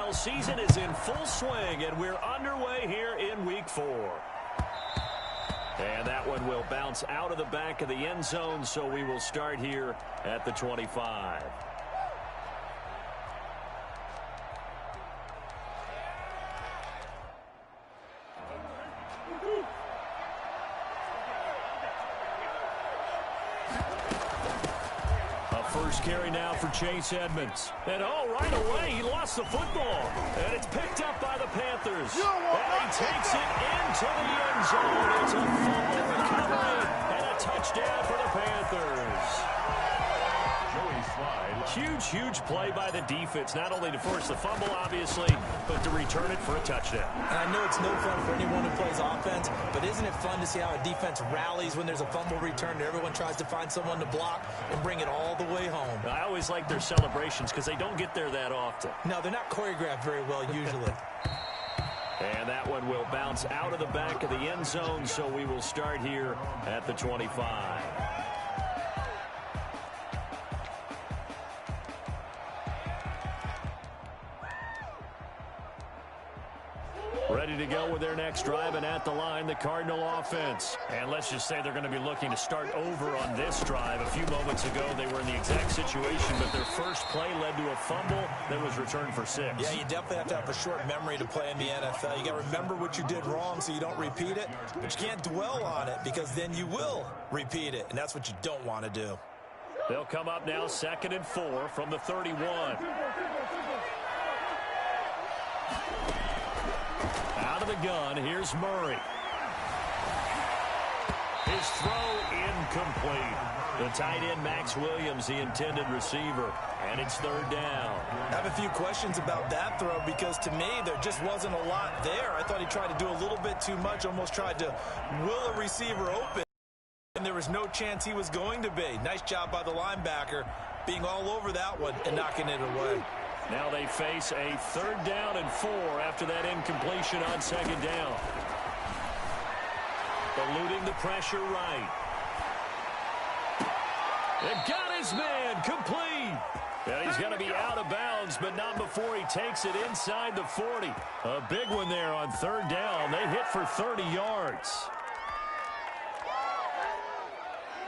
NFL season is in full swing, and we're underway here in Week 4. And that one will bounce out of the back of the end zone, so we will start here at the 25. First carry now for Chase Edmonds. And right away, he lost the football. And it's picked up by the Panthers. And he takes it into the end zone. It's a fumble recovery and a touchdown for the Panthers. Huge play by the defense, not only to force the fumble, obviously, but to return it for a touchdown. And I know it's no fun for anyone who plays offense, but isn't it fun to see how a defense rallies when there's a fumble return and everyone tries to find someone to block and bring it all the way home? I always like their celebrations because they don't get there that often. No, they're not choreographed very well usually. And that one will bounce out of the back of the end zone, so we will start here at the 25. Ready to go with their next drive, and at the line, the Cardinal offense. And let's just say they're going to be looking to start over on this drive. A few moments ago, they were in the exact situation, but their first play led to a fumble that was returned for 6. Yeah, you definitely have to have a short memory to play in the NFL. You got to remember what you did wrong so you don't repeat it, but you can't dwell on it because then you will repeat it, and that's what you don't want to do. They'll come up now 2nd and 4 from the 31. Out of the gun, here's Murray. His throw incomplete. The tight end, Max Williams, the intended receiver. And it's 3rd down. I have a few questions about that throw because to me there just wasn't a lot there. I thought he tried to do a little bit too much, almost tried to will a receiver open. And there was no chance he was going to be. Nice job by the linebacker being all over that one and knocking it away. Now they face a 3rd down and 4 after that incompletion on 2nd down. Eluding the pressure right. And got his man complete. And he's going to be out of bounds, but not before he takes it inside the 40. A big one there on 3rd down. They hit for 30 yards.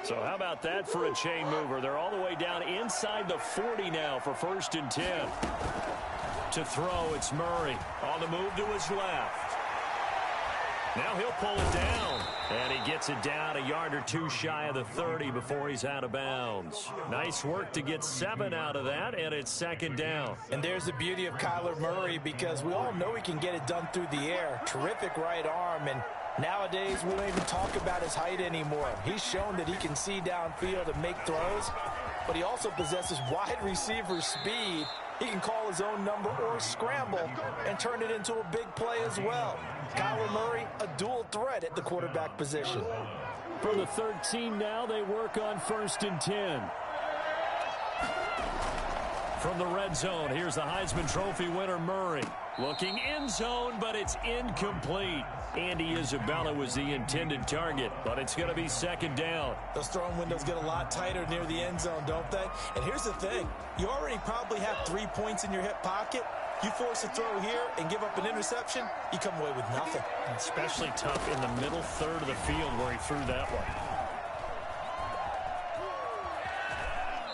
So how about that for a chain mover? They're all the way down inside the 40 now for 1st and 10. To throw, it's Murray on the move to his left. Now he'll pull it down. And he gets it down a yard or two shy of the 30 before he's out of bounds. Nice work to get 7 out of that, and it's 2nd down. And there's the beauty of Kyler Murray because we all know he can get it done through the air. Terrific right arm, and nowadays, we don't even talk about his height anymore. He's shown that he can see downfield and make throws, but he also possesses wide receiver speed. He can call his own number or scramble and turn it into a big play as well. Kyler Murray, a dual threat at the quarterback position. From the 13 now, they work on 1st and 10. From the red zone, here's the Heisman Trophy winner, Murray. Looking end zone, but it's incomplete. Andy Isabella was the intended target, but it's going to be 2nd down. Those throwing windows get a lot tighter near the end zone, don't they? And here's the thing. You already probably have 3 points in your hip pocket. You force a throw here and give up an interception, you come away with nothing. Especially tough in the middle third of the field where he threw that one.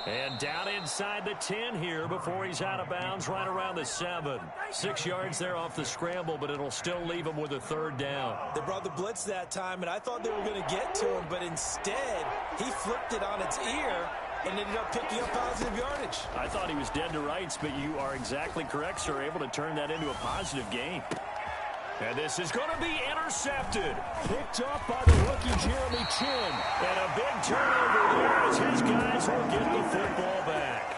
And down inside the 10 here before he's out of bounds, right around the 7. 6 yards there off the scramble, but it'll still leave him with a 3rd down. They brought the blitz that time, and I thought they were going to get to him, but instead he flipped it on its ear and ended up picking up positive yardage. I thought he was dead to rights, but you are exactly correct, sir. Able to turn that into a positive gain. And this is going to be intercepted. Picked up by the rookie Jeremy Chin. And a big turnover there as his guys will get the football back.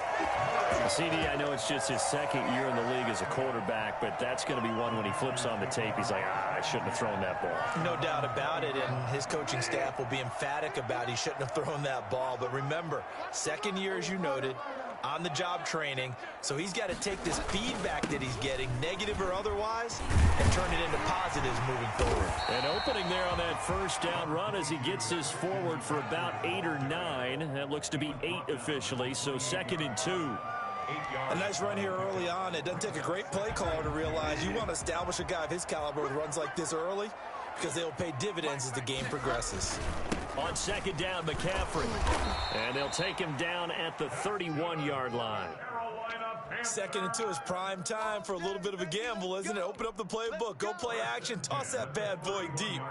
CD, I know it's just his 2nd year in the league as a quarterback, but that's going to be one when he flips on the tape. He's like, I shouldn't have thrown that ball. No doubt about it, and his coaching staff will be emphatic about he shouldn't have thrown that ball. But remember, 2nd year, as you noted, on-the-job training, so he's got to take this feedback that he's getting, negative or otherwise, and turn it into positives moving forward. And opening there on that 1st down run as he gets this forward for about 8 or 9. That looks to be 8 officially, so 2nd and 2. A nice run here early on. It doesn't take a great play caller to realize you want to establish a guy of his caliber with runs like this early because they'll pay dividends as the game progresses. On second down, McCaffrey. And they'll take him down at the 31-yard line. 2nd and 2 is prime time for a little bit of a gamble, isn't it? Open up the playbook, go play action, toss that bad boy deep.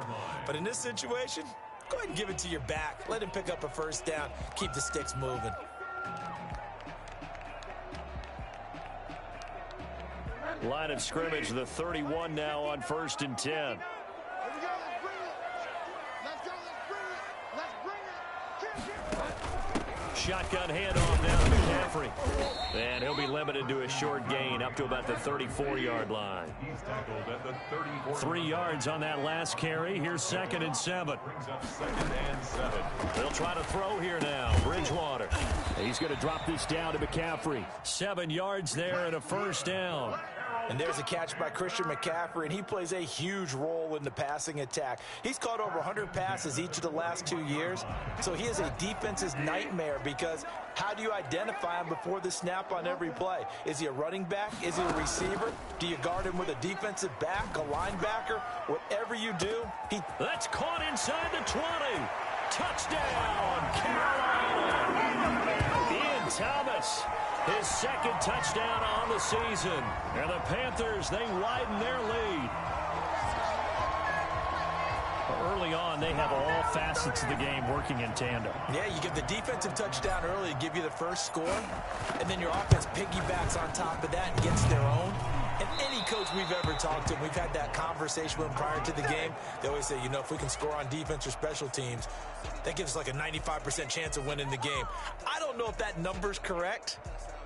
But in this situation, go ahead and give it to your back. Let him pick up a first down. Keep the sticks moving. Line of scrimmage, the 31 now on 1st and 10. Shotgun handoff now to McCaffrey. And he'll be limited to a short gain up to about the 34-yard line. 3 yards on that last carry. Here's 2nd and 7. They'll try to throw here now. Bridgewater. He's going to drop this down to McCaffrey. 7 yards there and a first down. And there's a catch by Christian McCaffrey, and he plays a huge role in the passing attack. He's caught over 100 passes each of the last 2 years, so he is a defense's nightmare because how do you identify him before the snap on every play? Is he a running back? Is he a receiver? Do you guard him with a defensive back, a linebacker? Whatever you do, That's caught inside the 20. Touchdown, Carolina. Ian Thomas. His 2nd touchdown on the season. And the Panthers, they widen their lead. Early on, they have all facets of the game working in tandem. Yeah, you get the defensive touchdown early to give you the first score, and then your offense piggybacks on top of that and gets their own. And any coach we've ever talked to, we've had that conversation with them prior to the game. They always say, you know, if we can score on defense or special teams, that gives us like a 95% chance of winning the game. I don't know if that number's correct,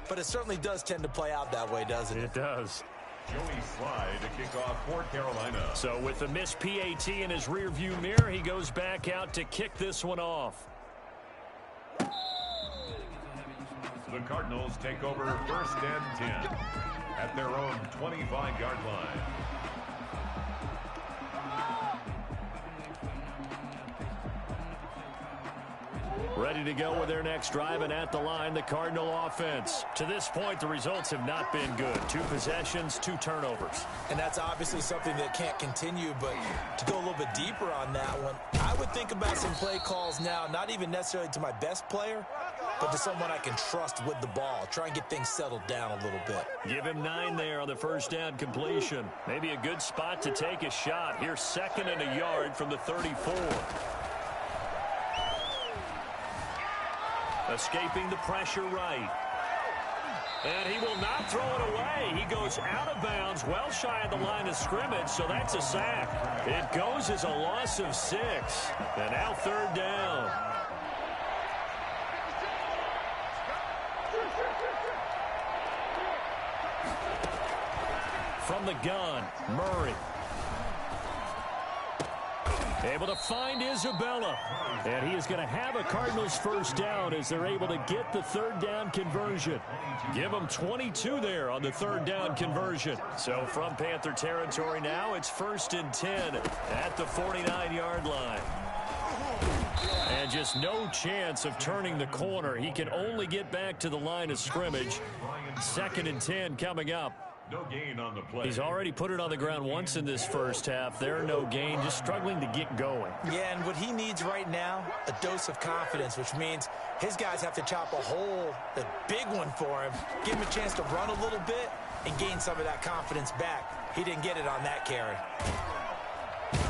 but it certainly does tend to play out that way, doesn't it? It does. Joey Slye to kick off for Carolina. So with the missed PAT in his rearview mirror, he goes back out to kick this one off. The Cardinals take over 1st and 10 at their own 25-yard line. Ready to go with their next drive, and at the line, the Cardinal offense. To this point, the results have not been good. 2 possessions, 2 turnovers. And that's obviously something that can't continue, but to go a little bit deeper on that one, I would think about some play calls now, not even necessarily to my best player, but to someone I can trust with the ball. Try and get things settled down a little bit. Give him 9 there on the first down completion. Maybe a good spot to take a shot. Here's 2nd and a yard from the 34. Escaping the pressure right. And he will not throw it away. He goes out of bounds, well shy of the line of scrimmage, so that's a sack. It goes as a loss of 6. And now 3rd down. From the gun, Murray. Able to find Isabella. And he is going to have a Cardinals first down as they're able to get the 3rd down conversion. Give them 22 there on the 3rd down conversion. So from Panther territory now, it's 1st and 10 at the 49-yard line. And just no chance of turning the corner. He can only get back to the line of scrimmage. 2nd and 10 coming up. No gain on the play. He's already put it on the ground once in this first half. There, no gain, just struggling to get going. Yeah, and what he needs right now, a dose of confidence, which means his guys have to chop a hole, a big one for him, give him a chance to run a little bit and gain some of that confidence back. He didn't get it on that carry.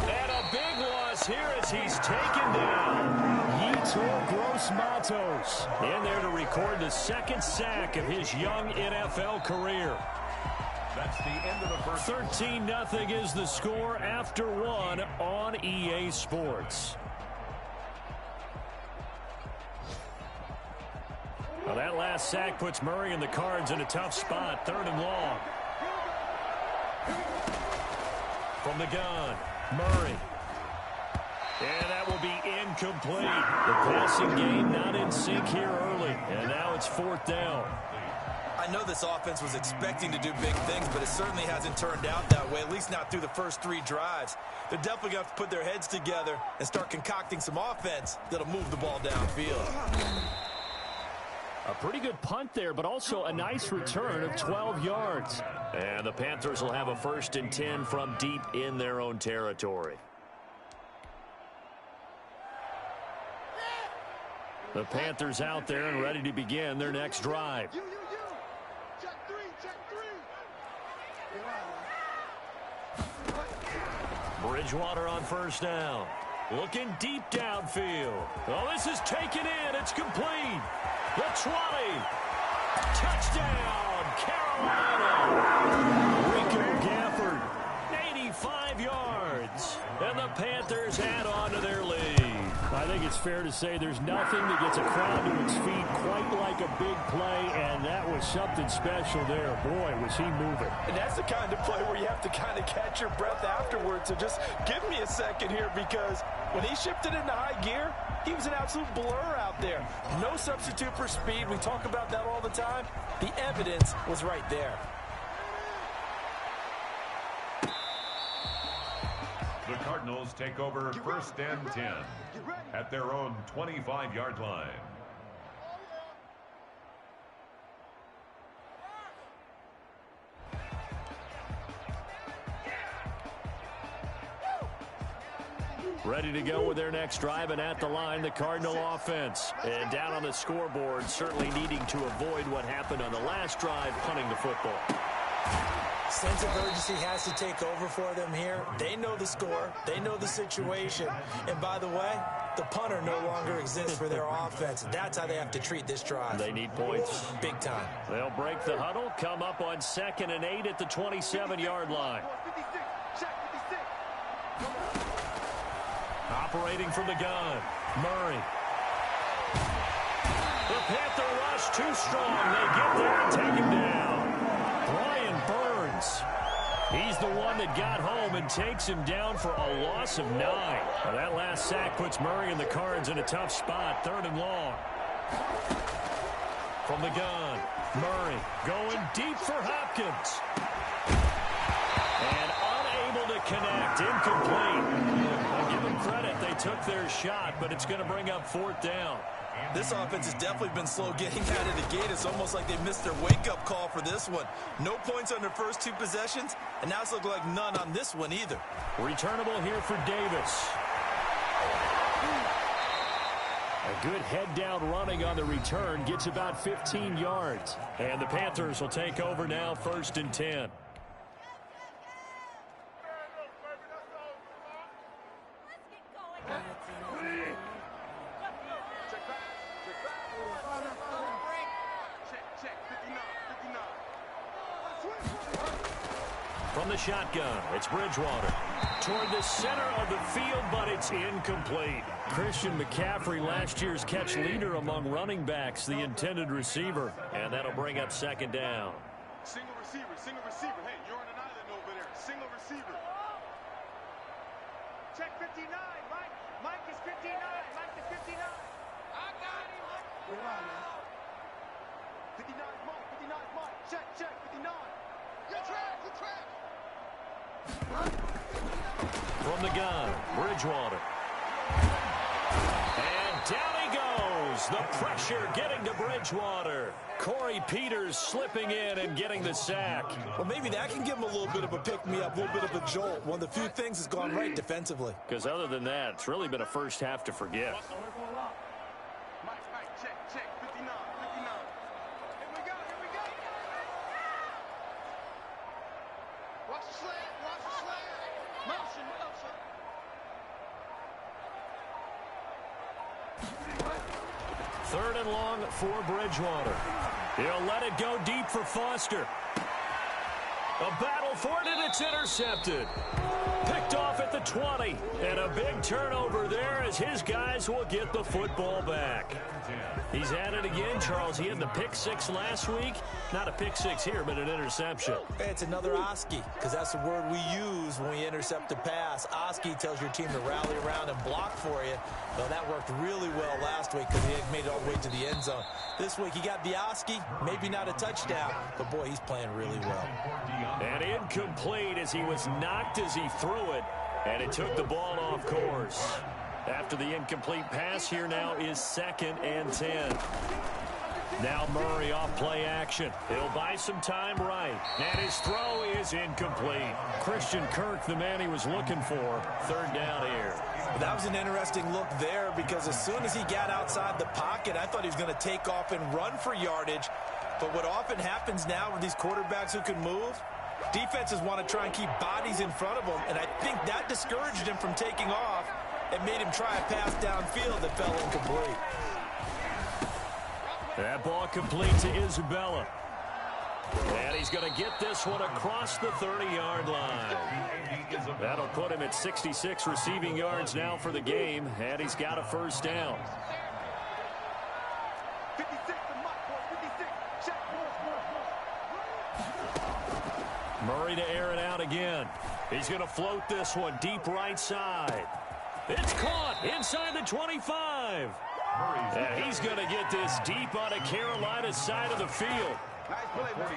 And a big loss here as he's taken down. Yetur Gross-Matos in there to record the 2nd sack of his young NFL career. That's the end of the first. 13-0 is the score after 1 on EA Sports. Well, that last sack puts Murray and the Cards in a tough spot. 3rd and long. From the gun, Murray. And that will be incomplete. The passing game not in sync here early. And now it's 4th down. I know this offense was expecting to do big things, but it certainly hasn't turned out that way, at least not through the first 3 drives. They're definitely going to have to put their heads together and start concocting some offense that'll move the ball downfield. A pretty good punt there, but also a nice return of 12 yards. And the Panthers will have a 1st and 10 from deep in their own territory. The Panthers out there and ready to begin their next drive. Check three. Bridgewater on 1st down. Looking deep downfield. Oh, this is taken in. It's complete. The 20. Touchdown, Carolina. Rico Gafford, 85 yards. And the Panthers add on to their lead. I think it's fair to say there's nothing that gets a crowd to its feet quite like a big play, and that was something special there. Boy, was he moving. And that's the kind of play where you have to kind of catch your breath afterwards. So just give me a second here, because when he shifted into high gear, he was an absolute blur out there. No substitute for speed. We talk about that all the time. The evidence was right there. The Cardinals take over 1st and 10 at their own 25-yard line. Ready to go with their next drive, and at the line, the Cardinal offense. And down on the scoreboard, certainly needing to avoid what happened on the last drive, punting the football. Sense of urgency has to take over for them here. They know the score. They know the situation. And by the way, the punter no longer exists for their offense. That's how they have to treat this drive. They need points. Big time. They'll break the huddle, come up on 2nd and 8 at the 27-yard line. Operating from the gun, Murray. The Panther rush too strong. They get there and take him down. Brian Burns. He's the one that got home and takes him down for a loss of 9. Now that last sack puts Murray and the Cards in a tough spot, 3rd and long. From the gun, Murray going deep for Hopkins. And unable to connect, incomplete. I'll give them credit, they took their shot, but it's going to bring up 4th down. This offense has definitely been slow getting out of the gate. It's almost like they missed their wake-up call for this one. No points on their first 2 possessions, and now it's looking like none on this one either. Returnable here for Davis. A good head-down running on the return, gets about 15 yards. And the Panthers will take over now, 1st and 10. From the shotgun, it's Bridgewater. Toward the center of the field, but it's incomplete. Christian McCaffrey, last year's catch leader among running backs, the intended receiver. And that'll bring up 2nd down. Single receiver. Hey, you're on an island over there. Single receiver. Check 59, Mike. Mike is 59. Mike is 59. I got him. Where am I, man? 59 is Mike. 59 is Mike. Check, 59. Good track. From the gun, Bridgewater. And down he goes. The pressure getting to Bridgewater. Corey Peters slipping in and getting the sack. Well, maybe that can give him a little bit of a pick-me-up, a little bit of a jolt. One of the few things that's gone right defensively. Because other than that, it's really been a first half to forget. Mike, check, 59. Here we go. Watch the slant. Motion. 3rd and long for Bridgewater. He'll let it go deep for Foster. A battle for it, and it's intercepted. Picked off at the 20. And a big turnover there as his guys will get the football back. He's at it again, Charles. He had the pick 6 last week. Not a pick 6 here, but an interception. Hey, it's another Oski, because that's the word we use when we intercept a pass. Oski tells your team to rally around and block for you. Well, that worked really well last week because he had made it all the way to the end zone. This week, he got the Oski, maybe not a touchdown, but boy, he's playing really well. And incomplete as he was knocked as he threw it, and it took the ball off course. After the incomplete pass, here now is 2nd and 10. Now Murray off play action. He'll buy some time right. And his throw is incomplete. Christian Kirk, the man he was looking for. Third down here. That was an interesting look there because as soon as he got outside the pocket, I thought he was going to take off and run for yardage. But what often happens now with these quarterbacks who can move, defenses want to try and keep bodies in front of them, and I think that discouraged him from taking off and made him try a pass downfield that fell incomplete. That ball complete to Isabella. And he's going to get this one across the 30-yard line. That'll put him at 66 receiving yards now for the game, and he's got a first down. 56 to Mike, 56. Check. Murray to air it out again. He's going to float this one deep right side. It's caught inside the 25. And he's going to get this deep on a Carolina side of the field.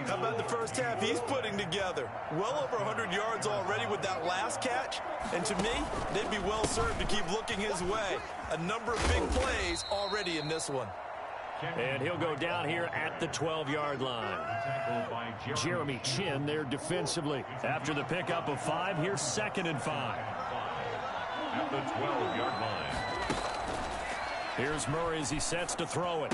How about the first half he's putting together? Well over 100 yards already with that last catch. And to me, they'd be well served to keep looking his way. A number of big plays already in this one. And he'll go down here at the 12-yard line. Jeremy Chin there defensively. After the pickup of 5, here's 2nd and 5. At the 12-yard line. Here's Murray as he sets to throw it.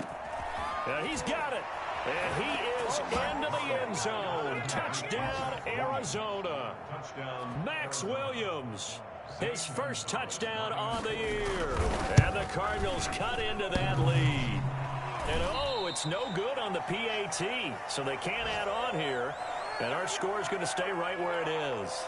And he's got it. And he is into the end zone. Touchdown, Arizona. Max Williams, his first touchdown on the year. And the Cardinals cut into that lead. And, oh, it's no good on the PAT, so they can't add on here. And our score is going to stay right where it is.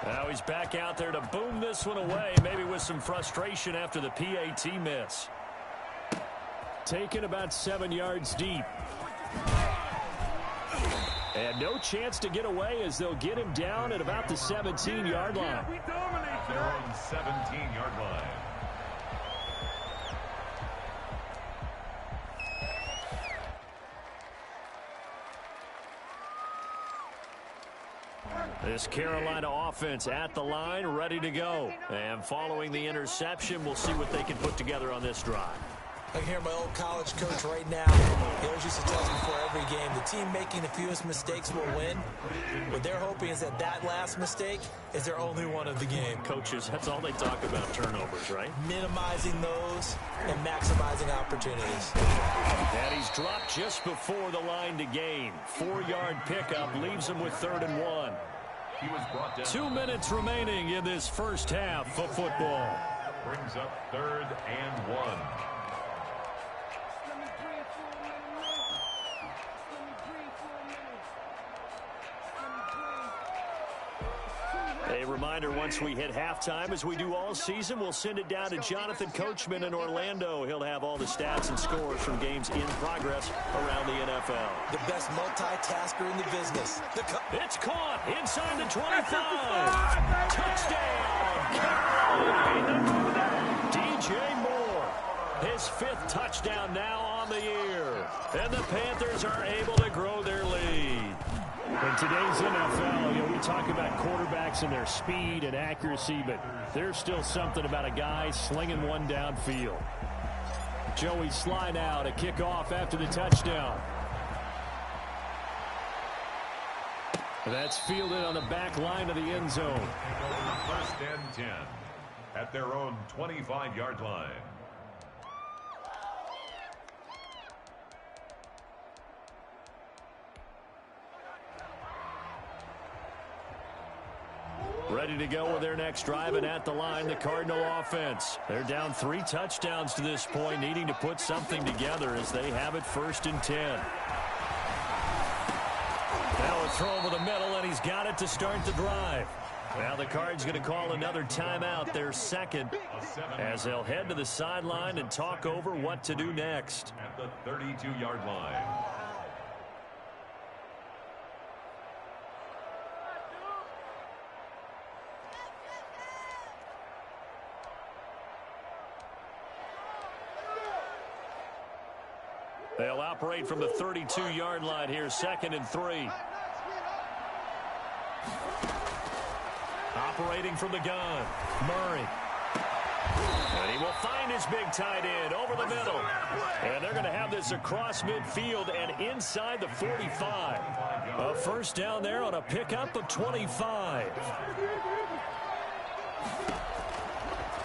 Now he's back out there to boom this one away, maybe with some frustration after the PAT miss. Taken about 7 yards deep. And no chance to get away as they'll get him down at about the 17-yard line. They're on 17-yard line. This Carolina offense at the line, ready to go. And following the interception, we'll see what they can put together on this drive. I can hear my old college coach right now. He always used to tell us before every game, the team making the fewest mistakes will win. What they're hoping is that that last mistake is their only one of the game. Coaches, that's all they talk about, turnovers, right? Minimizing those and maximizing opportunities. And he's dropped just before the line to gain. 4-yard pickup leaves him with 3rd and 1. He was brought down. 2 minutes remaining in this first half of football. Brings up 3rd and 1. A reminder, once we hit halftime, as we do all season, we'll send it down to Jonathan Coachman in Orlando. He'll have all the stats and scores from games in progress around the NFL. The best multitasker in the business. It's caught inside the 25. Touchdown, Carolina. DJ Moore, his 5th touchdown now on the year. And the Panthers are able to grow their lead. In today's NFL, we talk about quarterbacks and their speed and accuracy, but there's still something about a guy slinging one downfield. Joey Sly now to kick off after the touchdown. That's fielded on the back line of the end zone. 1st and 10 at their own 25-yard line. Ready to go with their next drive, and at the line, the Cardinal offense. They're down 3 touchdowns to this point, needing to put something together as they have it 1st and 10. Now a throw over the middle, and he's got it to start the drive. Now the Cards going to call another timeout, their 2nd, as they'll head to the sideline and talk over what to do next. At the 32-yard line. They'll operate from the 32-yard line here, 2nd and 3. operating from the gun. Murray. And he will find his big tight end over the middle. And they're going to have this across midfield and inside the 45. A first down there on a pickup of 25.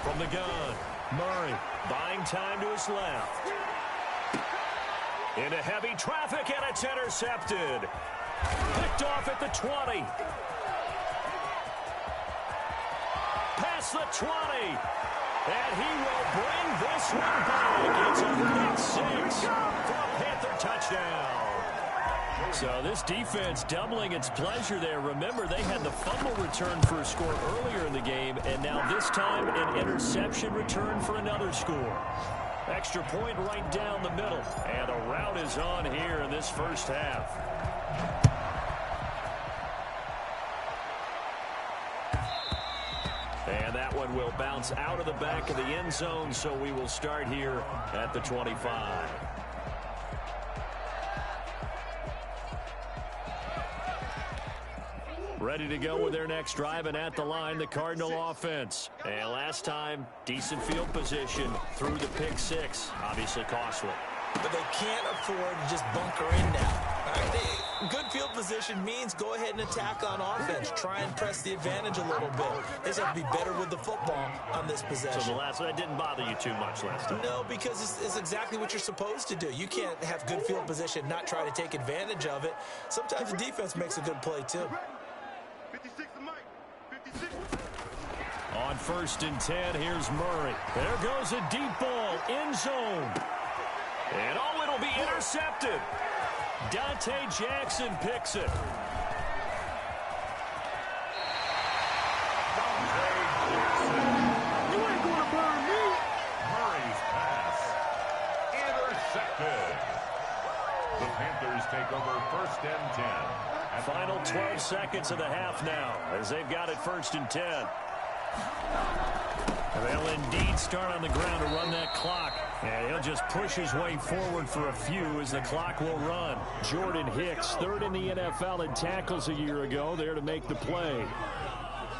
From the gun, Murray buying time to his left. Into heavy traffic, and it's intercepted. Picked off at the 20. Past the 20. And he will bring this one back. It's a pick six for a Panther touchdown. So this defense doubling its pleasure there. Remember, they had the fumble return for a score earlier in the game, and now this time an interception return for another score. Extra point right down the middle. And a rout is on here in this first half. And that one will bounce out of the back of the end zone, so we will start here at the 25. Ready to go with their next drive, and at the line, the Cardinal offense. And last time, decent field position through the pick six. Obviously costly. But they can't afford to just bunker in now. Good field position means go ahead and attack on offense. Try and press the advantage a little bit. They just have to be better with the football on this possession. So the last one didn't bother you too much last time? No, because it's exactly what you're supposed to do. You can't have good field position, not try to take advantage of it. Sometimes the defense makes a good play, too. 56 to Mike. 56. On 1st and 10, here's Murray. There goes a deep ball, end zone. And oh, it'll be intercepted. Dante Jackson picks it. You ain't gonna burn me. Murray's pass intercepted. The Panthers take over 1st and 10. Final 12 seconds of the half now as they've got it 1st and 10. They'll indeed start on the ground to run that clock. And he'll just push his way forward for a few as the clock will run. Jordan Hicks, 3rd in the NFL in tackles a year ago, there to make the play.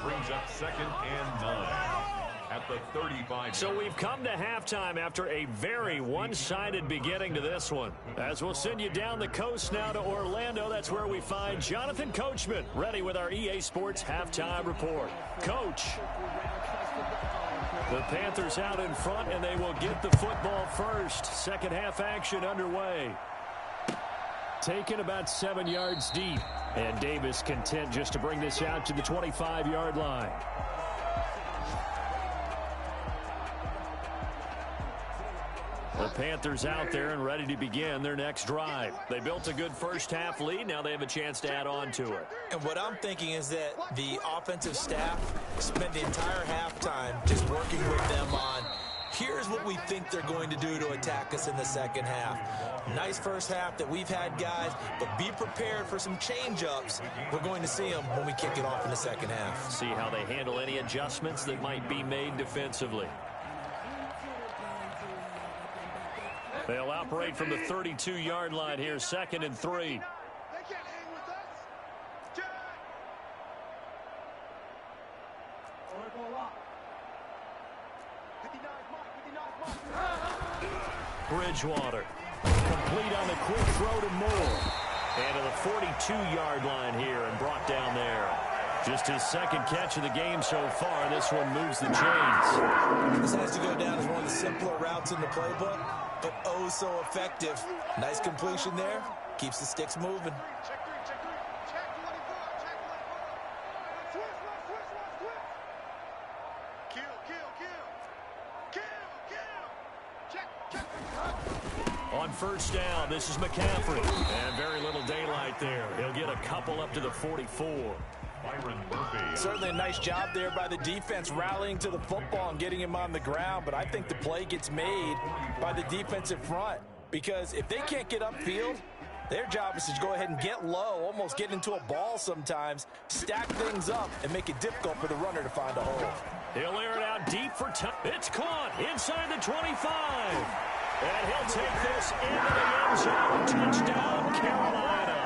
Brings up 2nd and 9 at the 35. So we've come to halftime after a very one-sided beginning to this one. As we'll send you down the coast now to Orlando, that's where we find Jonathan Coachman, ready with our EA Sports Halftime Report. Coach. The Panthers out in front, and they will get the football first. Second half action underway. Taken about 7 yards deep. And Davis content just to bring this out to the 25-yard line. The Panthers out there and ready to begin their next drive. They built a good first half lead. Now they have a chance to add on to it. And what I'm thinking is that the offensive staff spent the entire halftime just working with them on, here's what we think they're going to do to attack us in the second half. Nice first half that we've had, guys, but be prepared for some change-ups. We're going to see them when we kick it off in the second half. See how they handle any adjustments that might be made defensively. They'll operate from the 32-yard line here, 2nd and 3. They can't hang with us. Jack. We're going lock. 59 Mike. Bridgewater. Complete on the quick throw to Moore. And to the 42-yard line here and brought down there. Just his 2nd catch of the game so far. This one moves the chains. This has to go down as one of the simpler routes in the playbook, but oh so effective. Nice completion there. Keeps the sticks moving. Check 3, check 3. Check 24, check 24. Switch, switch, switch. Kill, kill, kill. Kill, kill. Check, check. On 1st down, this is McCaffrey. And very little daylight there. He'll get a couple up to the 44. Byron Murphy. Certainly a nice job there by the defense rallying to the football and getting him on the ground, but I think the play gets made by the defensive front because if they can't get upfield, their job is to go ahead and get low, almost get into a ball sometimes, stack things up, and make it difficult for the runner to find a hole. He'll air it out deep for time. It's caught inside the 25. And he'll take this into the end zone. Touchdown, Carolina.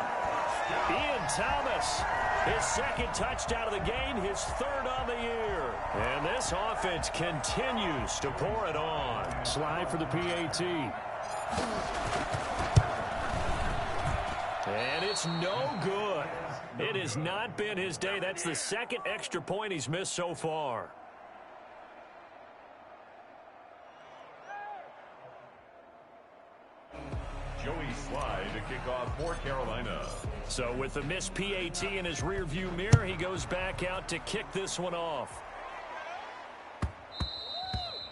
Ian Thomas, his second touchdown of the game, his third on the year. And this offense continues to pour it on. Slide for the PAT. And it's no good. It has not been his day. That's the second extra point he's missed so far. Joey Slye to kick off for Carolina. So with the missed PAT in his rearview mirror, he goes back out to kick this one off.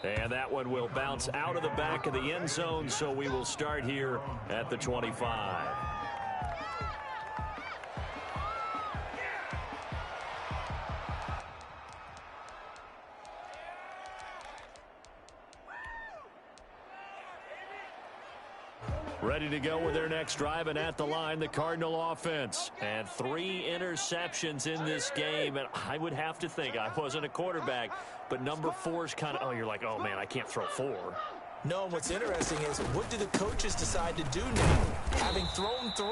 And that one will bounce out of the back of the end zone, so we will start here at the 25. Ready to go with their next drive, and at the line, the Cardinal offense. And 3 interceptions in this game, and I would have to think, I wasn't a quarterback, but number 4 is kind of, oh, you're like, oh, man, I can't throw 4. No, what's interesting is, what do the coaches decide to do now? Having thrown 3,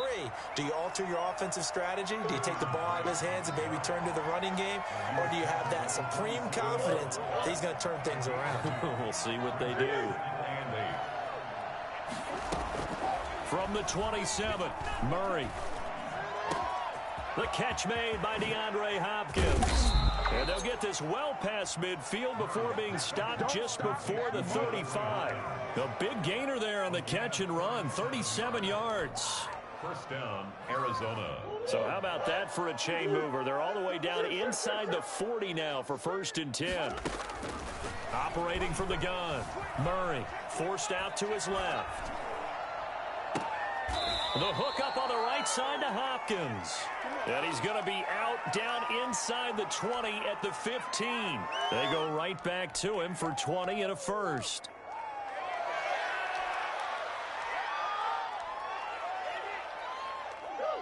do you alter your offensive strategy? Do you take the ball out of his hands and maybe turn to the running game? Or do you have that supreme confidence that he's going to turn things around? We'll see what they do. From the 27, Murray. The catch made by DeAndre Hopkins. And they'll get this well past midfield before being stopped just before the 35. The big gainer there on the catch and run, 37 yards. First down, Arizona. So how about that for a chain mover? They're all the way down inside the 40 now for 1st and 10. Operating from the gun, Murray forced out to his left. The hook up on the right side to Hopkins. And he's going to be out down inside the 20 at the 15. They go right back to him for 20 and a first.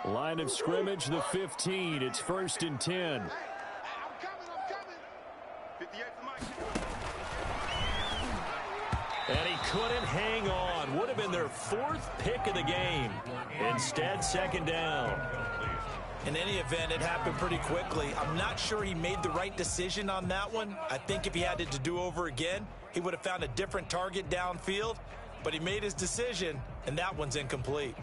Line of scrimmage, the 15. It's 1st and 10. I'm coming. 58 for Mike. And he couldn't hang on. Would have been their 4th pick of the game. Instead, 2nd down. In any event, it happened pretty quickly. I'm not sure he made the right decision on that one. I think if he had it to do over again, he would have found a different target downfield. But he made his decision, and that one's incomplete.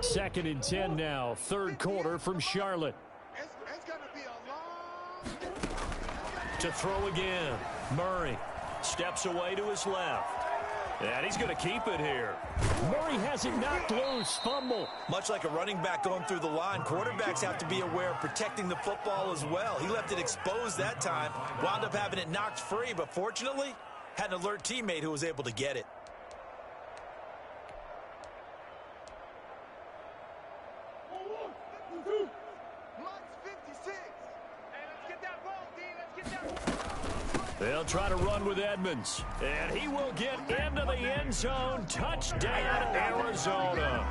2nd and 10 now. 3rd quarter from Charlotte. It's going to be a long... To throw again. Murray steps away to his left. And he's going to keep it here. Murray has it knocked loose. Fumble. Much like a running back going through the line, quarterbacks have to be aware of protecting the football as well. He left it exposed that time, wound up having it knocked free, but fortunately, had an alert teammate who was able to get it. They'll try to run with Edmonds. And he will get into the end zone. Touchdown, Arizona.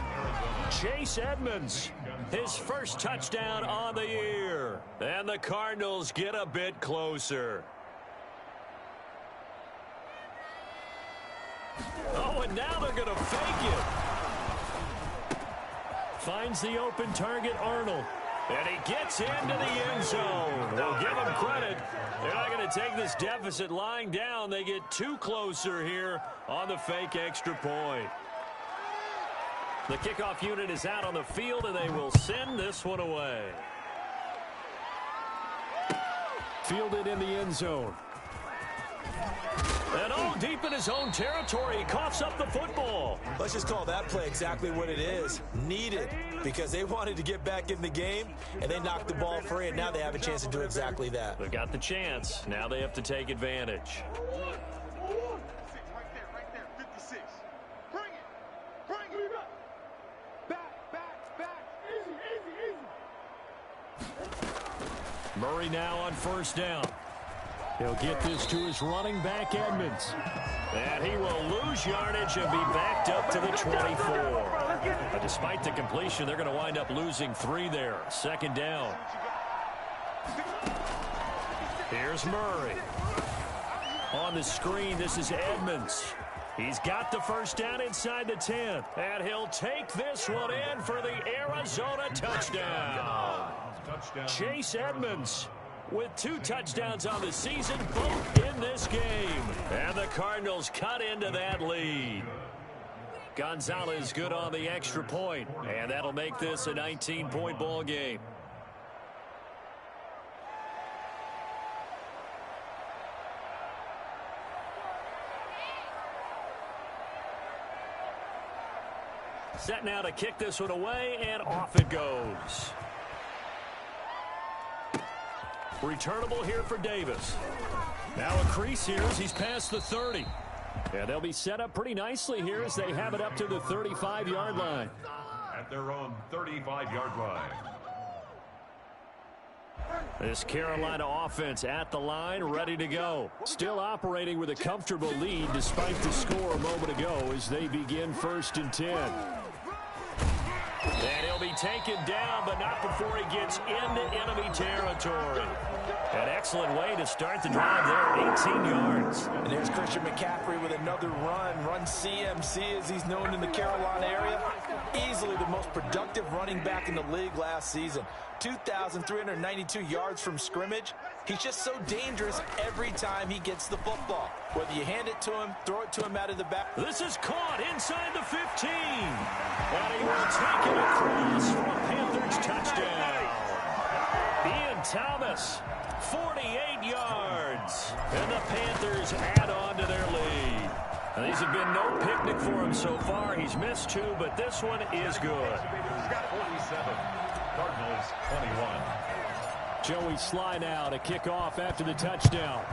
Chase Edmonds, his first touchdown on the year. And the Cardinals get a bit closer. Oh, and now they're going to fake it. Finds the open target, Arnold. And he gets into the end zone. We'll give him credit. They're not going to take this deficit lying down. They get 2 closer here on the fake extra point. The kickoff unit is out on the field, and they will send this one away. Fielded in the end zone. And all deep in his own territory, he coughs up the football. Let's just call that play exactly what it is. Needed, because they wanted to get back in the game, and they knocked the ball free, and now they have a chance to do exactly that. They've got the chance. Now they have to take advantage. Right there, 56. Bring it. Back. Easy. Murray now on 1st down. He'll get this to his running back, Edmonds. And he will lose yardage and be backed up to the 24. But despite the completion, they're going to wind up losing 3 there. 2nd down. Here's Murray. On the screen, this is Edmonds. He's got the first down inside the 10. And he'll take this one in for the Arizona touchdown. Chase Edmonds with 2 touchdowns on the season, both in this game. And the Cardinals cut into that lead. Gonzalez good on the extra point, and that'll make this a 19-point ball game. Set now to kick this one away, and off it goes. Returnable here for Davis. Now a crease here as he's past the 30. And they'll be set up pretty nicely here as they have it up to the 35-yard line. At their own 35-yard line. This Carolina offense at the line, ready to go. Still operating with a comfortable lead despite the score a moment ago as they begin 1st and 10. And he'll be taken down, but not before he gets into enemy territory. An excellent way to start the drive there, 18 yards. And there's Christian McCaffrey with another run CMC as he's known in the Carolina area. Easily the most productive running back in the league last season. 2,392 yards from scrimmage. He's just so dangerous every time he gets the football. Whether you hand it to him, throw it to him out of the back. This is caught inside the 15. And he will take it across for a Panthers touchdown. Ian Thomas, 48 yards. And the Panthers add on to their lead. Now, these have been no picnic for him so far. He's missed 2, but this one is good. 47, Cardinals 21. Joey Sly now to kick off after the touchdown.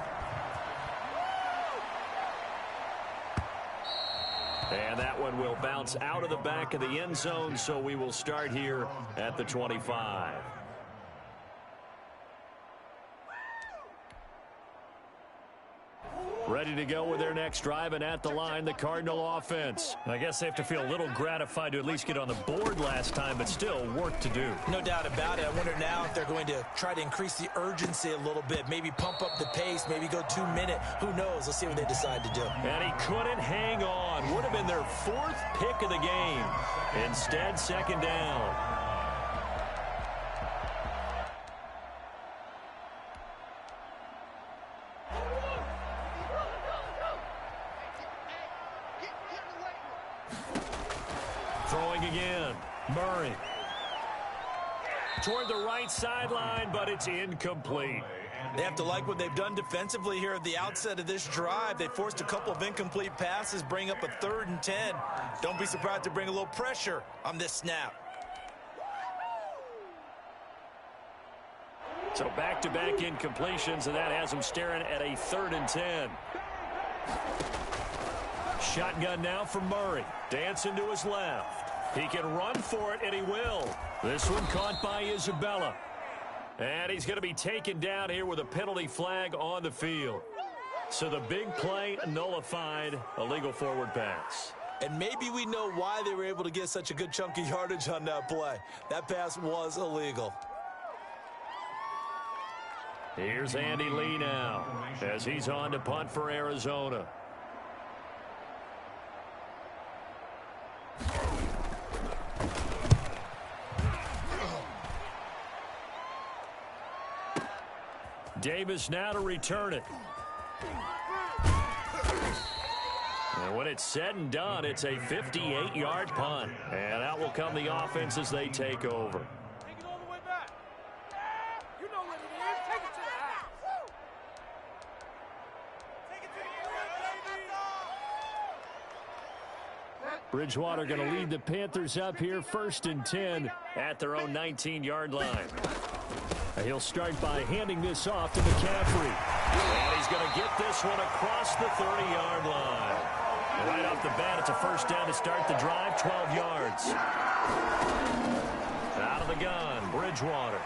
And that one will bounce out of the back of the end zone, so we will start here at the 25. Ready to go with their next drive, and at the line, the Cardinal offense. I guess they have to feel a little gratified to at least get on the board last time, but still work to do. No doubt about it. I wonder now if they're going to try to increase the urgency a little bit, maybe pump up the pace, maybe go 2-minute. Who knows? Let's see what they decide to do. And he couldn't hang on. Would have been their 4th pick of the game. Instead, 2nd down. Throwing again. Murray. Toward the right sideline, but it's incomplete. They have to like what they've done defensively here at the outset of this drive. They forced a couple of incomplete passes, bring up a 3rd and 10. Don't be surprised to bring a little pressure on this snap. So back-to-back incompletions, and that has them staring at a 3rd and 10. Shotgun now for Murray. Dancing to his left. He can run for it, and he will. This one caught by Isabella. And he's going to be taken down here with a penalty flag on the field. So the big play nullified, a legal forward pass. And maybe we know why they were able to get such a good chunk of yardage on that play. That pass was illegal. Here's Andy Lee now as he's on to punt for Arizona. Davis now to return it. And when it's said and done, it's a 58-yard punt. And out will come the offense as they take over. Take it all the way back. You know what it is. Take it to the house. Take it to the Bridgewater going to lead the Panthers up here 1st and 10 at their own 19-yard line. He'll start by handing this off to McCaffrey. And he's going to get this one across the 30-yard line. Right off the bat, it's a 1st down to start the drive, 12 yards. Out of the gun, Bridgewater.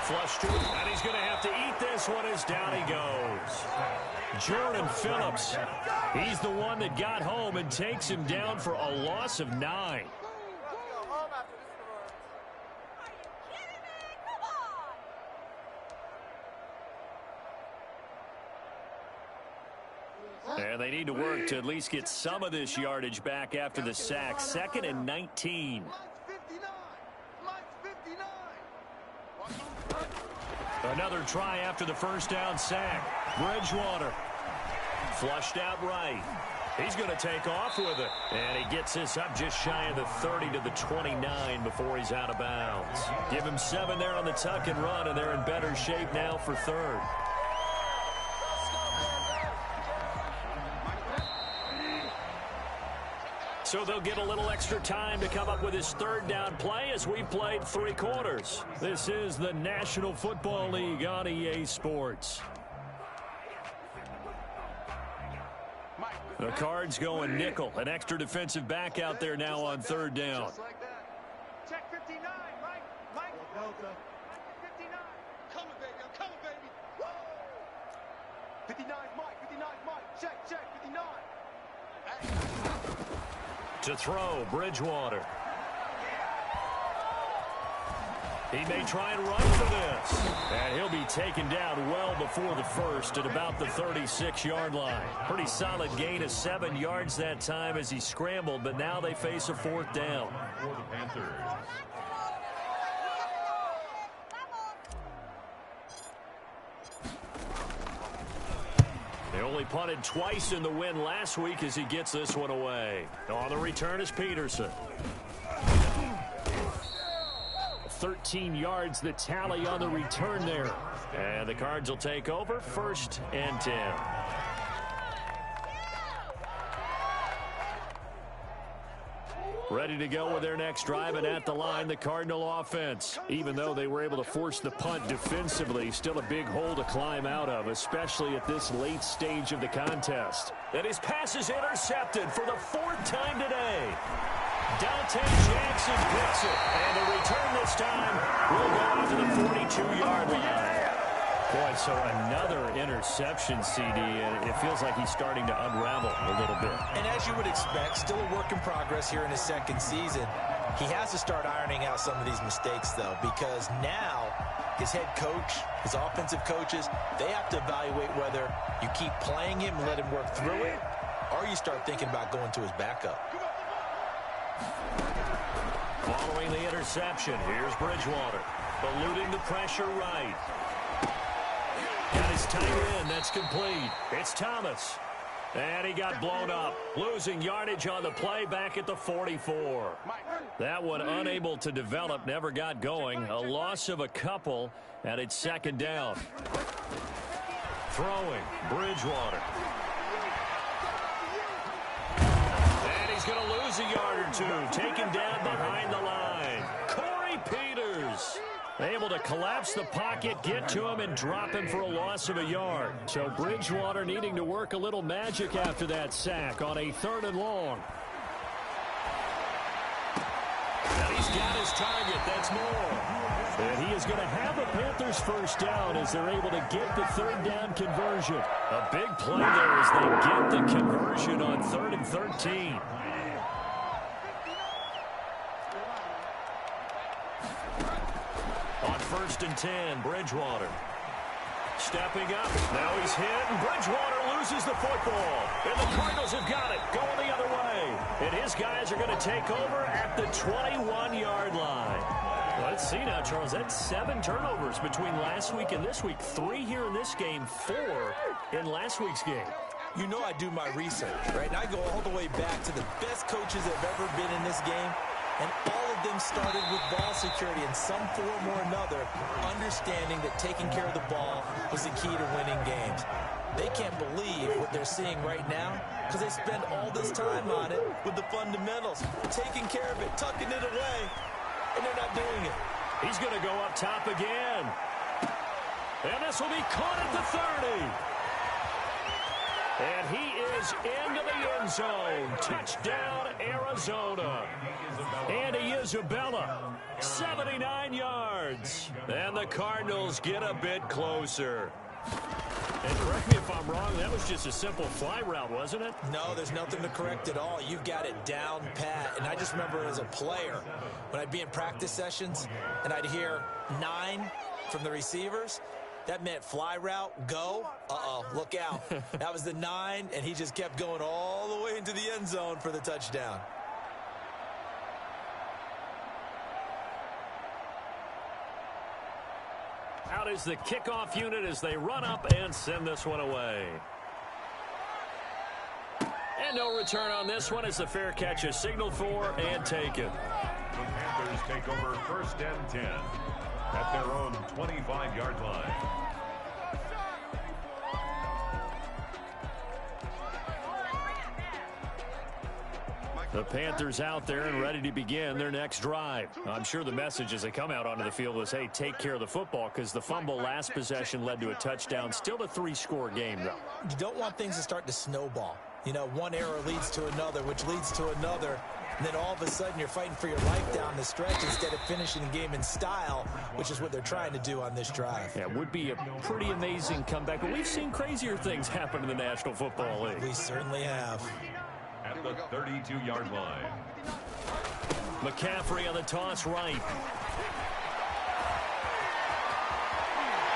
Flush to him, and he's going to have to eat this one as down he goes. Jordan Phillips, he's the one that got home and takes him down for a loss of 9. And they need to work to at least get some of this yardage back after the sack. 2nd and 19. Another try after the first down sack. Bridgewater flushed out right. He's going to take off with it. And he gets this up just shy of the 30 to the 29 before he's out of bounds. Give him 7 there on the tuck and run, and they're in better shape now for 3rd. So they'll get a little extra time to come up with his 3rd down play as we played 3 quarters. This is the National Football League on EA Sports. The Cards going nickel. An extra defensive back out there now on 3rd down. Check 59, Mike. Mike. Delta. 59. Coming, baby. I'm coming, baby. Woo! 59, Mike. 59, Mike. Check. 59. To throw, Bridgewater. He may try and run for this. And he'll be taken down well before the first at about the 36-yard line. Pretty solid gain of 7 yards that time as he scrambled, but now they face a 4th down. For the Panthers. They only punted twice in the win last week as he gets this one away. On the return is Peterson. 13 yards the tally on the return there. And the Cards will take over 1st and 10. Ready to go with their next drive, and at the line, the Cardinal offense. Even though they were able to force the punt defensively, still a big hole to climb out of, especially at this late stage of the contest. And his pass is intercepted for the 4th time today. Dante Jackson picks it, and the return this time will go out to the 42-yard line. Boy, so another interception, CD, and it feels like he's starting to unravel a little bit. And as you would expect, still a work in progress here in his 2nd season. He has to start ironing out some of these mistakes, though, because now his head coach, his offensive coaches, they have to evaluate whether you keep playing him and let him work through it, or you start thinking about going to his backup. Following the interception, here's Bridgewater, eluding the pressure right. Got his tight end, that's complete. It's Thomas. And he got blown up, losing yardage on the play back at the 44. That one unable to develop, never got going. A loss of a couple, and it's 2nd down. Throwing, Bridgewater. And he's going to lose a yard or 2, taken down behind the line. Corey Peters. Able to collapse the pocket, get to him, and drop him for a loss of a yard. So Bridgewater needing to work a little magic after that sack on a 3rd and long. And he's got his target. That's more. And he is going to have the Panthers 1st down as they're able to get the 3rd down conversion. A big play there as they get the conversion on 3rd and 13. On 1st and 10, Bridgewater. Stepping up. Now he's hit, and Bridgewater loses the football. And the Cardinals have got it, going the other way. And his guys are going to take over at the 21-yard line. Let's see now, Charles. That's 7 turnovers between last week and this week. 3 here in this game, 4 in last week's game. You know I do my research, right? And I go all the way back to the best coaches that have ever been in this game. And all of them started with ball security in some form or another, understanding that taking care of the ball was the key to winning games. They can't believe what they're seeing right now because they spend all this time on it with the fundamentals, taking care of it, tucking it away, and they're not doing it. He's going to go up top again. And this will be caught at the 30. And he is into the end zone. Touchdown, Arizona. Andy Isabella, 79 yards. And the Cardinals get a bit closer. And correct me if I'm wrong, that was just a simple fly route, wasn't it? No, there's nothing to correct at all. You've got it down pat. And I just remember as a player, when I'd be in practice sessions and I'd hear 9 from the receivers, That meant fly route, go. Uh-oh, look out. That was the 9, and he just kept going all the way into the end zone for the touchdown. Out is the kickoff unit as they run up and send this one away. And no return on this one as the fair catch is signaled for and taken. The Panthers take over 1st and 10 at their own 25-yard line. The Panthers out there and ready to begin their next drive. I'm sure the message as they come out onto the field was, hey, take care of the football, because the fumble last possession led to a touchdown. Still a 3-score game, though. You don't want things to start to snowball. You know, one error leads to another, which leads to another. And then all of a sudden you're fighting for your life down the stretch instead of finishing the game in style, which is what they're trying to do on this drive. Yeah, it would be a pretty amazing comeback, but we've seen crazier things happen in the National Football League. We certainly have. At the 32-yard line. McCaffrey on the toss right.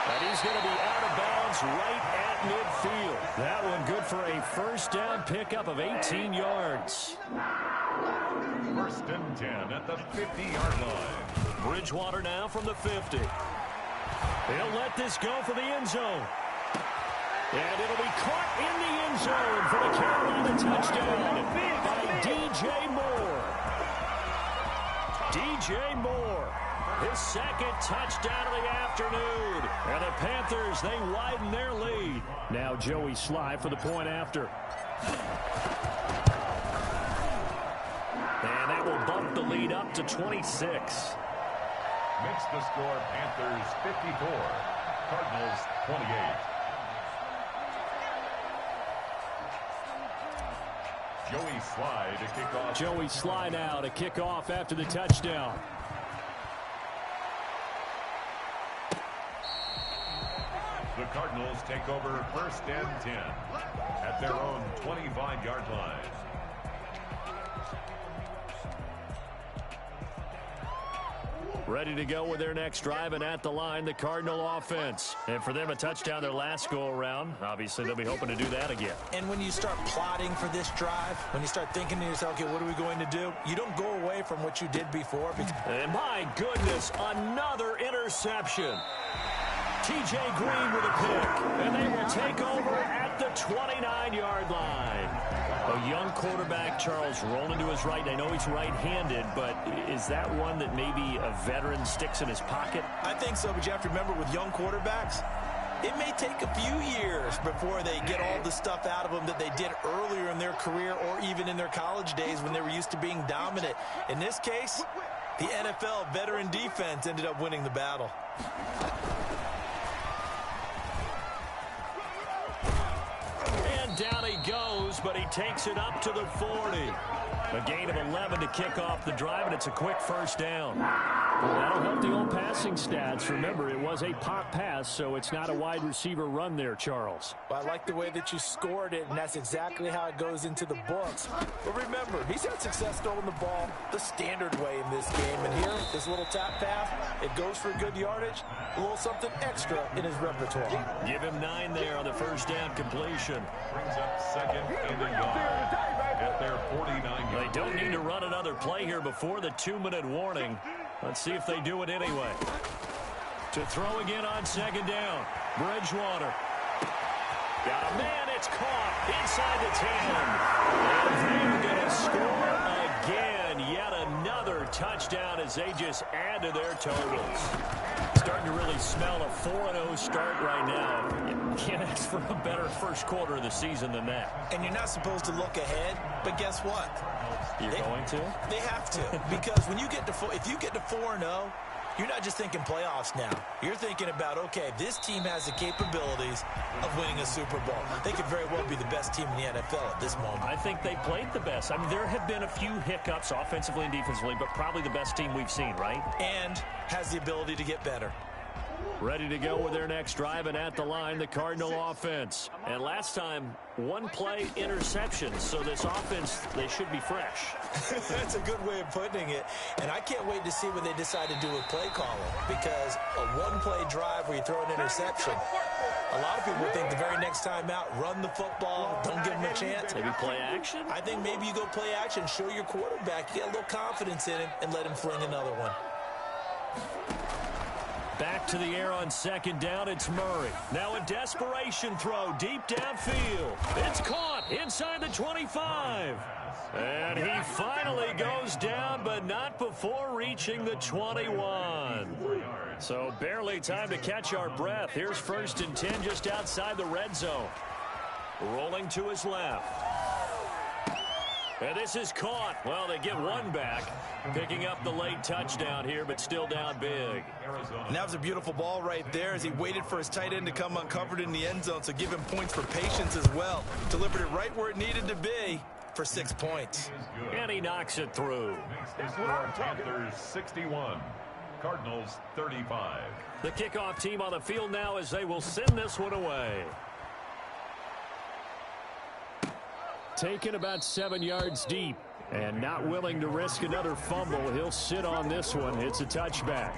And he's going to be out of bounds right at midfield. That one good for a first down pickup of 18 yards. 1st and 10 at the 50-yard line. Bridgewater now from the 50. They'll let this go for the end zone. And it'll be caught in the end zone for the Carolina touchdown by DJ Moore. DJ Moore, his 2nd touchdown of the afternoon. And the Panthers, they widen their lead. Now Joey Sly for the point after. And that will bump the lead up to 26. Makes the score Panthers 54, Cardinals 28. Joey Sly to kick off. Joey Sly now to kick off after the touchdown. The Cardinals take over 1st and 10 at their own 25-yard line. Ready to go with their next drive, and at the line, the Cardinal offense. And for them, a touchdown their last go-around. Obviously, they'll be hoping to do that again. And when you start plotting for this drive, when you start thinking to yourself, okay, what are we going to do? You don't go away from what you did before. And my goodness, another interception. T.J. Green with a pick, and they will take over at the 29-yard line. A young quarterback, Charles, rolling to his right. I know he's right-handed, but is that one that maybe a veteran sticks in his pocket? I think so, but you have to remember with young quarterbacks, it may take a few years before they get all the stuff out of them that they did earlier in their career or even in their college days when they were used to being dominant. In this case, the NFL veteran defense ended up winning the battle. Down he goes, but he takes it up to the 40. A gain of 11 to kick off the drive, and it's a quick first down. Well, that'll help the old passing stats. Remember, it was a pop pass, so it's not a wide receiver run there, Charles. Well, I like the way that you scored it, and that's exactly how it goes into the books. But remember, he's had success throwing the ball the standard way in this game. And here, this little tap pass, it goes for good yardage, a little something extra in his repertoire. Give him 9 there on the first down completion. Brings up 2nd and a yard at their 49-yard. They don't need to run another play here before the 2-minute warning. Let's see if they do it anyway. To throw again on 2nd down. Bridgewater. Got a man. It's caught inside the 10. And they're going to score again. Yet another touchdown as they just add to their totals. Starting to really smell a 4-0 start right now. You can't ask for a better first quarter of the season than that. And you're not supposed to look ahead, but guess what? You're going to? They have to, because when you get to if you get to 4-0, you're not just thinking playoffs now. You're thinking about, okay, this team has the capabilities of winning a Super Bowl. They could very well be the best team in the NFL at this moment. I think they played the best. I mean, there have been a few hiccups offensively and defensively, but probably the best team we've seen, right? And has the ability to get better. Ready to go with their next drive, and at the line, the Cardinal offense. And last time, one play interception. So this offense, they should be fresh. That's a good way of putting it. And I can't wait to see what they decide to do with play calling, because a one-play drive where you throw an interception, a lot of people think the very next time out, run the football, don't give them a chance. Maybe play action? I think maybe you go play action, show your quarterback, get a little confidence in him, and let him fling another one. Back to the air on second down, it's Murray. Now a desperation throw deep downfield. It's caught inside the 25. And he finally goes down, but not before reaching the 21. So barely time to catch our breath. Here's 1st and 10 just outside the red zone. Rolling to his left. And this is caught. Well, they get one back. Picking up the late touchdown here, but still down big. And that was a beautiful ball right there as he waited for his tight end to come uncovered in the end zone, so give him points for patience as well. Delivered it right where it needed to be for 6 points. And he knocks it through. Panthers 61, Cardinals 35. The kickoff team on the field now as they will send this one away. Taken about 7 yards deep. And not willing to risk another fumble. He'll sit on this one. It's a touchback.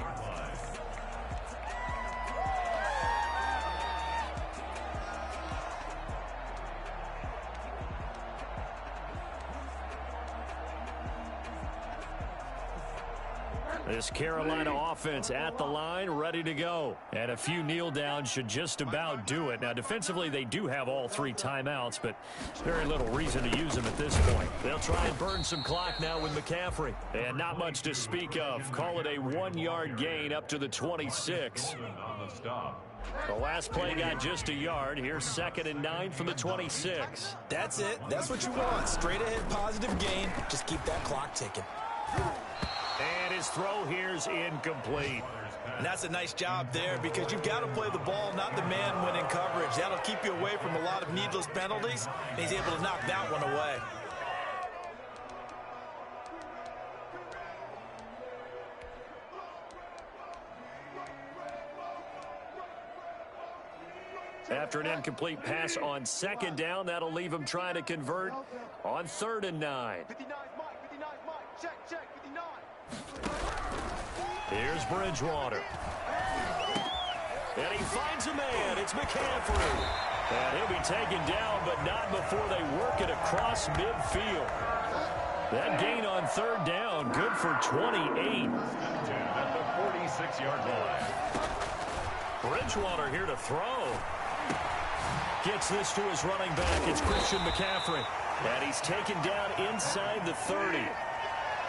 This Carolina offense at the line, ready to go. And a few kneel downs should just about do it. Now, defensively, they do have all 3 timeouts, but very little reason to use them at this point. They'll try and burn some clock now with McCaffrey. And not much to speak of. Call it a 1-yard gain up to the 26. The last play got just a yard. Here's 2nd and 9 from the 26. That's it. That's what you want. Straight ahead positive gain. Just keep that clock ticking. And his throw here's incomplete. And that's a nice job there, because you've got to play the ball, not the man when in coverage. That'll keep you away from a lot of needless penalties, and he's able to knock that one away. After an incomplete pass on 2nd down, that'll leave him trying to convert on 3rd and 9. 59 Mike, 59 Mike, check, 59. Here's Bridgewater. And he finds a man. It's McCaffrey. And he'll be taken down, but not before they work it across midfield. That gain on 3rd down, good for 28. At the 46-yard line. Bridgewater here to throw. Gets this to his running back. It's Christian McCaffrey. And he's taken down inside the 30.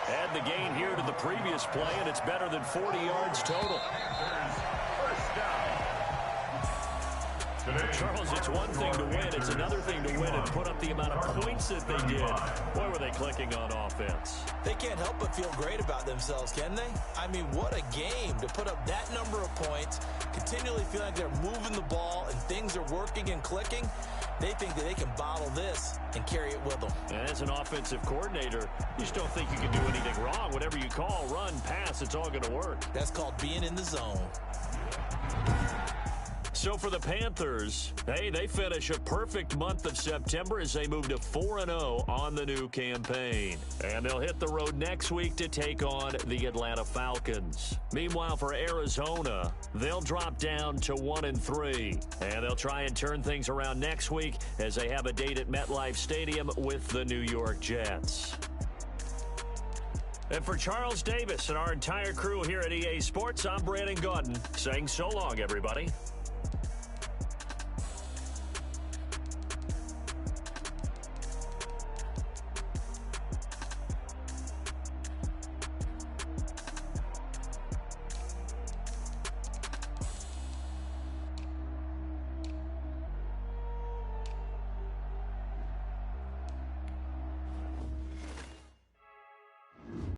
Add the gain here to the previous play, and it's better than 40 yards total. Charles, it's one thing to win. It's another thing to win and put up the amount of points that they did. Boy, were they clicking on offense. They can't help but feel great about themselves, can they? I mean, what a game to put up that number of points, continually feel like they're moving the ball and things are working and clicking. They think that they can bottle this and carry it with them. And as an offensive coordinator, you just don't think you can do anything wrong. Whatever you call, run, pass, it's all going to work. That's called being in the zone. So for the Panthers, hey, they finish a perfect month of September as they move to 4-0 on the new campaign. And they'll hit the road next week to take on the Atlanta Falcons. Meanwhile, for Arizona, they'll drop down to 1-3. And they'll try and turn things around next week as they have a date at MetLife Stadium with the New York Jets. And for Charles Davis and our entire crew here at EA Sports, I'm Brandon Gaudin saying so long, everybody.